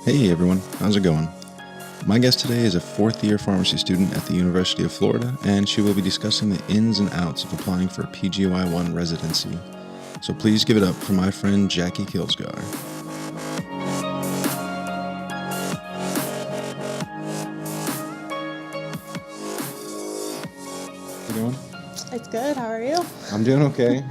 Hey everyone, how's it going? My guest today is a fourth-year pharmacy student at the University of Florida, and she will be discussing the ins and outs of applying for a PGY1 residency. So please give it up for my friend Jackie Kilsgar. How you doing? It's good. How are you? I'm doing okay.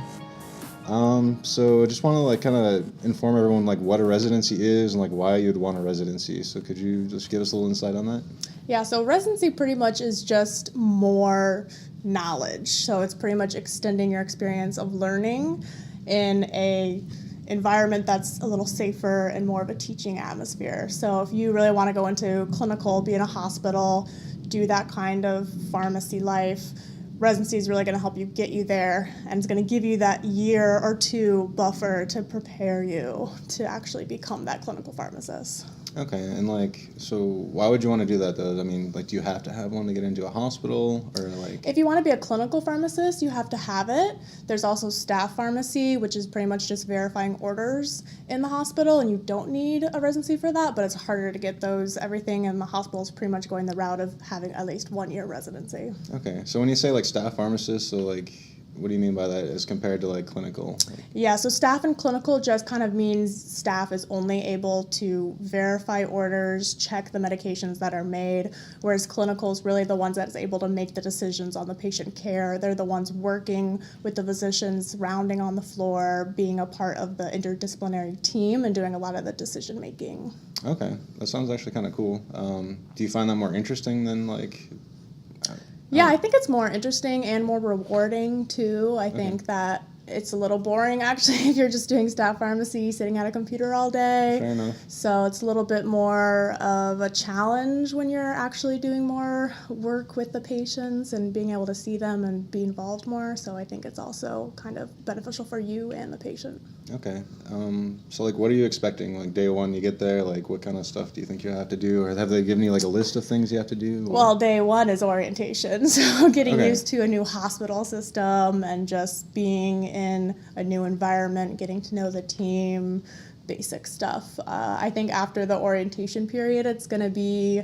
So I just want to kind of inform everyone what a residency is and why you'd want a residency. So could you just give us a little insight on that? Yeah, so residency pretty much is just more knowledge. So it's pretty much extending your experience of learning in a environment that's a little safer and more of a teaching atmosphere. So if you really want to go into clinical, be in a hospital, do that kind of pharmacy life, residency is really going to help you get you there, and it's going to give you that year or two buffer to prepare you to actually become that clinical pharmacist. Okay, and so why would you want to do that though? I mean, do you have to have one to get into a hospital, or If you want to be a clinical pharmacist, you have to have it. There's also staff pharmacy, which is pretty much just verifying orders in the hospital, and you don't need a residency for that, but it's harder to get those. Everything in the hospital is pretty much going the route of having at least 1 year residency. Okay, so when you say staff pharmacist, so what do you mean by that as compared to clinical? Yeah, so staff and clinical just kind of means staff is only able to verify orders, check the medications that are made, whereas clinical is really the ones that's able to make the decisions on the patient care. They're the ones working with the physicians, rounding on the floor, being a part of the interdisciplinary team, and doing a lot of the decision making. Okay, that sounds actually kind of cool. Do you find that more interesting than Yeah, I think it's more interesting and more rewarding, too. I think that it's a little boring, actually, if you're just doing staff pharmacy, sitting at a computer all day. Fair enough. So it's a little bit more of a challenge when you're actually doing more work with the patients and being able to see them and be involved more. So I think it's also kind of beneficial for you and the patient. Okay. So what are you expecting? Day one, you get there, what kind of stuff do you think you have to do? Or have they given you a list of things you have to do? Or? Well, day one is orientation. So getting used to a new hospital system and just being in a new environment, getting to know the team, basic stuff. I think after the orientation period, it's going to be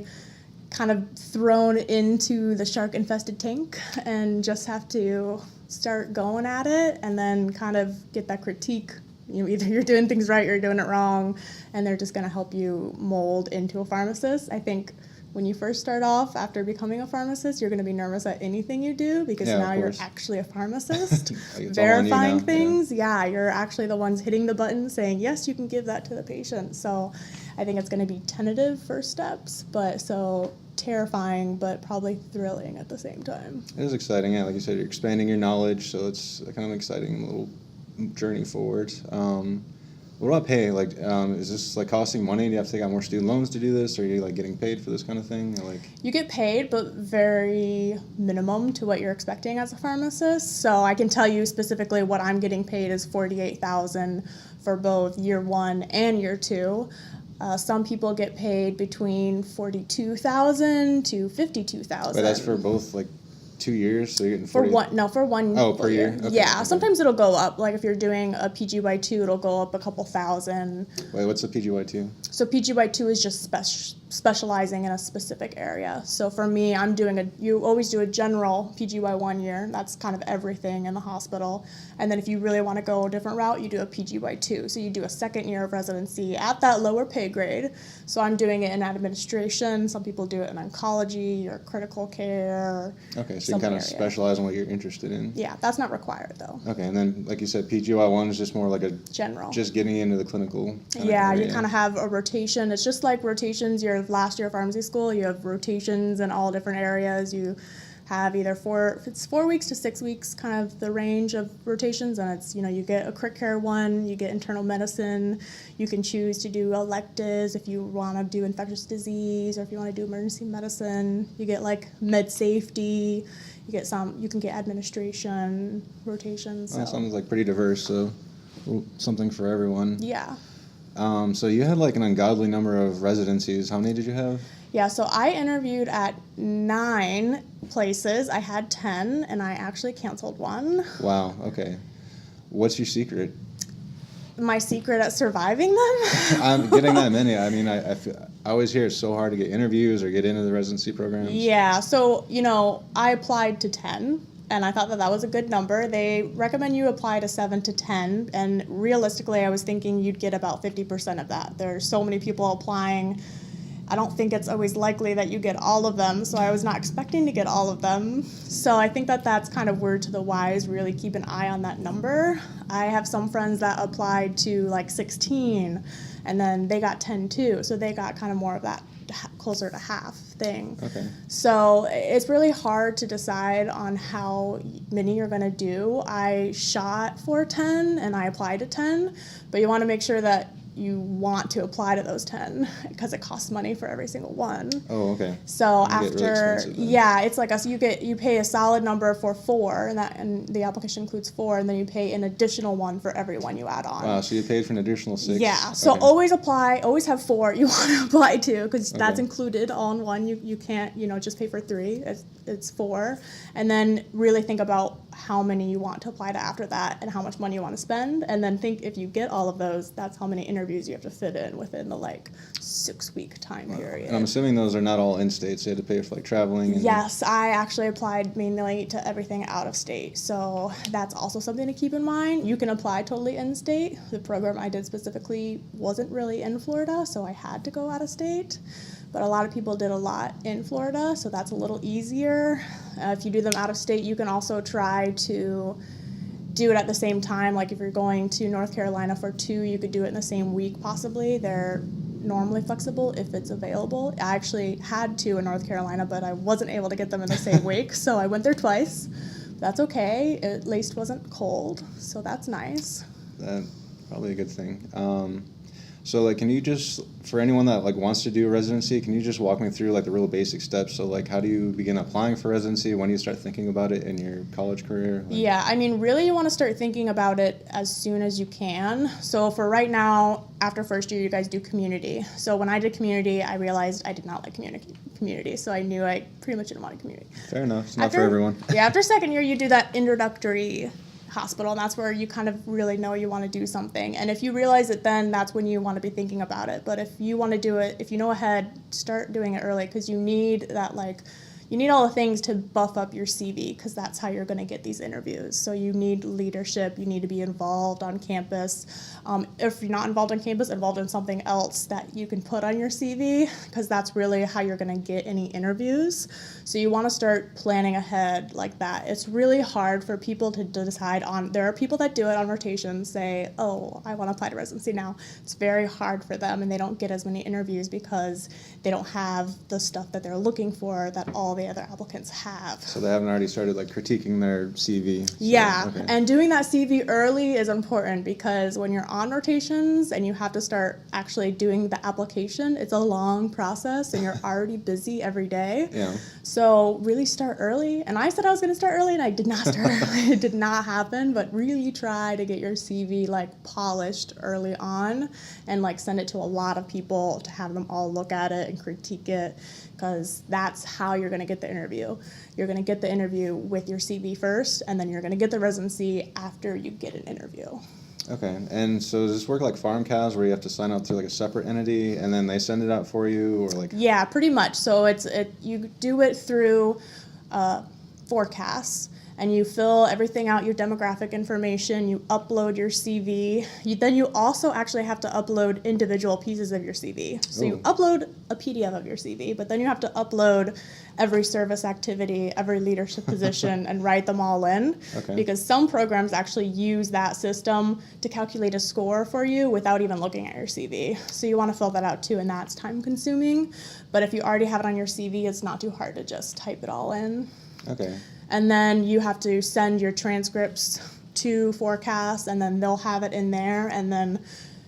kind of thrown into the shark-infested tank and just have to start going at it and then kind of get that critique. Either you're doing things right or you're doing it wrong, and they're just going to help you mold into a pharmacist. I think when you first start off after becoming a pharmacist, you're going to be nervous at anything you do because now you're actually a pharmacist. Verifying things, you're actually the ones hitting the button saying, yes, you can give that to the patient. So I think it's going to be tentative first steps, but so terrifying, but probably thrilling at the same time. It is exciting, yeah. Like you said, you're expanding your knowledge, so it's kind of exciting little journey forward. What about pay? Is this costing money? Do you have to take out more student loans to do this, or are you getting paid for this kind of thing? You get paid, but very minimum to what you're expecting as a pharmacist. So I can tell you specifically what I'm getting paid is $48,000 for both year one and year two. Some people get paid between $42,000 to $52,000. But that's for both 2 years, so you're getting 40? For one. Oh, per year? Okay. Yeah, sometimes it'll go up. If you're doing a PGY2, it'll go up a couple thousand. Wait, what's a PGY2? So PGY2 is just specializing in a specific area. So for me, you always do a general PGY1 year. That's kind of everything in the hospital. And then if you really want to go a different route, you do a PGY2. So you do a second year of residency at that lower pay grade. So I'm doing it in administration. Some people do it in oncology or critical care. Okay, so you kind of specialize in what you're interested in. Yeah, that's not required though. Okay, and then like you said, PGY1 is just more like a general. Just getting into the clinical. Yeah, you kind of have a rotation. It's just like rotations your last year of pharmacy school. You have rotations in all different areas. You have either 4 weeks to 6 weeks, kind of the range of rotations, and it's you get a crit care one, you get internal medicine, you can choose to do electives if you want to do infectious disease or if you want to do emergency medicine. You get med safety, you can get administration rotations. So. That sounds pretty diverse, so something for everyone. Yeah. So you had an ungodly number of residencies. How many did you have? Yeah, so I interviewed at 9 places. I had 10, and I actually canceled one. Wow, okay. What's your secret? my secret at surviving them? I'm getting that many. I mean, I always hear it's so hard to get interviews or get into the residency programs. Yeah, so, I applied to 10, and I thought that was a good number. They recommend you apply to 7 to 10, and realistically, I was thinking you'd get about 50% of that. There's so many people applying. I don't think it's always likely that you get all of them, so I was not expecting to get all of them. So I think that's kind of word to the wise, really keep an eye on that number. I have some friends that applied to like 16, and then they got 10 too, so they got kind of more of that closer to half thing. Okay. So it's really hard to decide on how many you're going to do. I shot for 10 and I applied to 10, but you want to make sure that you want to apply to those 10 because it costs money for every single one. Oh, okay. So It can get really expensive then. yeah, it's like you pay a solid number for 4, and the application includes 4, and then you pay an additional one for every one you add on. Wow, so you paid for an additional 6. Yeah, so Okay. always have 4 you want to apply to, because that's Okay. included all in one. You can't, just pay for 3. It's 4. And then really think about how many you want to apply to after that and how much money you want to spend. And then think if you get all of those, that's how many interviews you have to fit in within the 6-week time period. And I'm assuming those are not all in-state, so you had to pay for traveling. And Yes, I actually applied mainly to everything out of state, so that's also something to keep in mind. You can apply totally in-state. The program I did specifically wasn't really in Florida, so I had to go out of state. But a lot of people did a lot in Florida, so that's a little easier. If you do them out of state, you can also try to do it at the same time. Like if you're going to North Carolina for 2, you could do it in the same week possibly. They're normally flexible if it's available. I actually had 2 in North Carolina, but I wasn't able to get them in the same week, so I went there twice. That's okay. It at least wasn't cold, so that's nice. That's probably a good thing. So, can you just, for anyone that, wants to do a residency, can you just walk me through, the real basic steps? So, how do you begin applying for residency? When do you start thinking about it in your college career? Yeah, I mean, really you want to start thinking about it as soon as you can. So for right now, after first year, you guys do community. So when I did community, I realized I did not like community. So I knew I pretty much didn't want community. Fair enough. It's not for everyone. Yeah, after second year, you do that introductory hospital, and that's where you kind of really know you want to do something. And if you realize it then, that's when you want to be thinking about it. But if you want to do it, if you know ahead, start doing it early, because you need that, you need all the things to buff up your CV, because that's how you're going to get these interviews. So you need leadership, you need to be involved on campus. If you're not involved on campus, involved in something else that you can put on your CV, because that's really how you're going to get any interviews. So you want to start planning ahead like that. It's really hard for people to decide on, there are people that do it on rotations, say, oh, I want to apply to residency now. It's very hard for them, and they don't get as many interviews because they don't have the stuff that they're looking for that all the other applicants have. So they haven't already started critiquing their CV. Yeah, okay. And doing that CV early is important, because when you're on rotations and you have to start actually doing the application, it's a long process and you're already busy every day. Yeah. So really start early. And I said I was going to start early, and I did not start early. It did not happen, but really try to get your CV polished early on, and send it to a lot of people to have them all look at it and critique it, because that's how you're going to get the interview. You're going to get the interview with your CV first, and then you're going to get the residency after you get an interview. Okay, and so does this work like Pharm where you have to sign up through a separate entity and then they send it out for you, or Yeah, pretty much. So you do it through forecasts, and you fill everything out, your demographic information, you upload your CV. Then you also actually have to upload individual pieces of your CV. So you upload a PDF of your CV, but then you have to upload every service activity, every leadership position, and write them all in. Okay. Because some programs actually use that system to calculate a score for you without even looking at your CV. So you want to fill that out too, and that's time consuming. But if you already have it on your CV, it's not too hard to just type it all in. Okay. And then you have to send your transcripts to Forecast, and then they'll have it in there, and then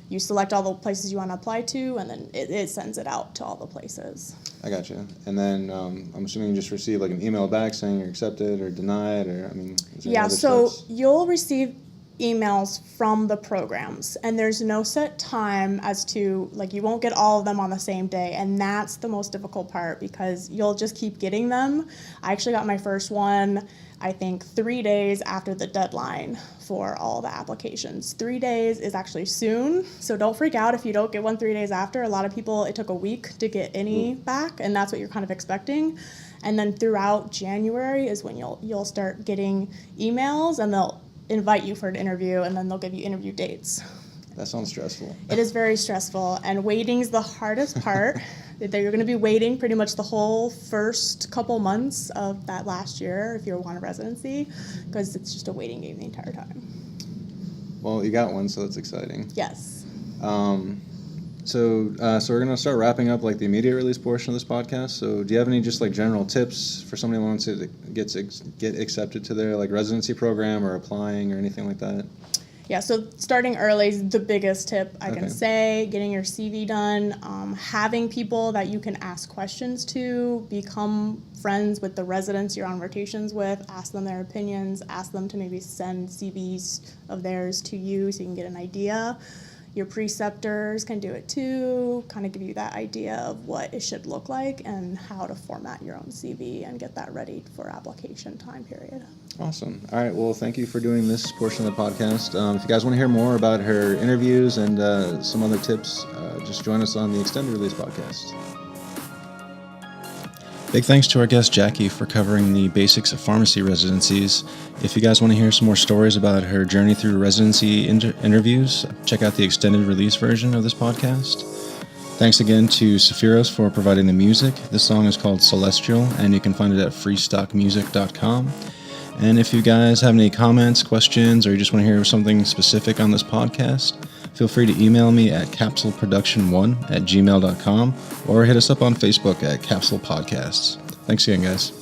you select all the places you want to apply to, and then it sends it out to all the places. I gotcha. And then I'm assuming you just receive an email back saying you're accepted or denied, or is there other steps? You'll receive emails from the programs, and there's no set time as to, you won't get all of them on the same day, and that's the most difficult part, because you'll just keep getting them. I actually got my first one I think 3 days after the deadline for all the applications. 3 days is actually soon, so don't freak out if you don't get one 3 days after. A lot of people, it took a week to get any back, and that's what you're kind of expecting. And then throughout January is when you'll start getting emails, and they'll invite you for an interview, and then they'll give you interview dates. That sounds stressful. It is very stressful, and waiting's the hardest part. That you're going to be waiting pretty much the whole first couple months of that last year if you want a residency, because it's just a waiting game the entire time. Well, you got one, so that's exciting. Yes. So we're going to start wrapping up like the immediate release portion of this podcast. So do you have any just like general tips for somebody who wants to get accepted to their like residency program or applying or anything like that? Yeah, so starting early is the biggest tip I can say. Getting your CV done, having people that you can ask questions to, become friends with the residents you're on rotations with, ask them their opinions, ask them to maybe send CVs of theirs to you so you can get an idea. Your preceptors can do it too, kind of give you that idea of what it should look like and how to format your own CV and get that ready for application time period. Awesome. All right. Well, thank you for doing this portion of the podcast. If you guys want to hear more about her interviews and some other tips, just join us on the Extended Release podcast. Big thanks to our guest Jackie for covering the basics of pharmacy residencies. If you guys want to hear some more stories about her journey through residency interviews, check out the extended release version of this podcast. Thanks again to Sephiros for providing the music. This song is called Celestial, and you can find it at freestockmusic.com. And if you guys have any comments, questions, or you just want to hear something specific on this podcast, feel free to email me at capsuleproduction1@gmail.com or hit us up on Facebook at Capsule Podcasts. Thanks again, guys.